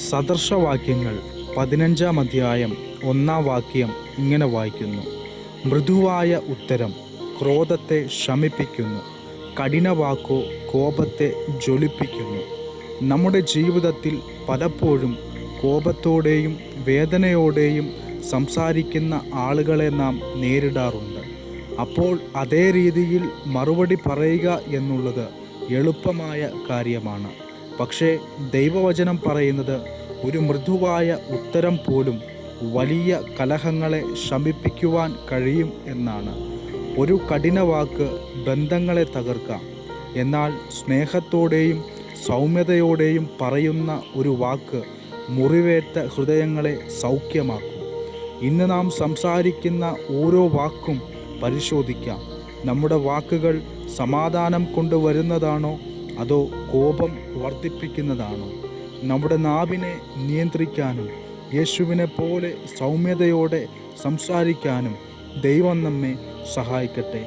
സദൃശവാക്യങ്ങൾ 15-ാം അധ്യായം 1-ാം വാക്യം ഇങ്ങനെ വായിക്കുന്നു: മൃദുവായ ഉത്തരം ക്രോധത്തെ ശമിപ്പിക്കുന്നു, കഠിനവാക്കോ കോപത്തെ ജ്വലിപ്പിക്കുന്നു. നമ്മുടെ ജീവിതത്തിൽ പലപ്പോഴും കോപത്തോടെയും വേദനയോടെയും സംസാരിക്കുന്ന ആളുകളെ നാം നേരിടാറുണ്ട്. അപ്പോൾ അതേ രീതിയിൽ മറുപടി പറയുക എന്നുള്ളത് എളുപ്പമായ കാര്യമാണ്. പക്ഷേ ദൈവവചനം പറയുന്നത് ഒരു മൃദുവായ ഉത്തരം പോലും വലിയ കലഹങ്ങളെ ശമിപ്പിക്കുവാൻ കഴിയും എന്നാണ്. ഒരു കഠിനവാക്ക് ബന്ധങ്ങളെ തകർക്കാം, എന്നാൽ സ്നേഹത്തോടെയും സൗമ്യതയോടെയും പറയുന്ന ഒരു വാക്ക് മുറിവേറ്റ ഹൃദയങ്ങളെ സൗഖ്യമാക്കും. ഇന്ന് നാം സംസാരിക്കുന്ന ഓരോ വാക്കും പരിശോധിക്കാം. നമ്മുടെ വാക്കുകൾ സമാധാനം കൊണ്ടുവരുന്നതാണോ അതോ കോപം വർദ്ധിപ്പിക്കുന്നതാണോ? നമ്മുടെ നാവിനെ നിയന്ത്രിക്കാനും യേശുവിനെ പോലെ സൗമ്യതയോടെ സംസാരിക്കാനും ദൈവം നമ്മെ സഹായിക്കട്ടെ.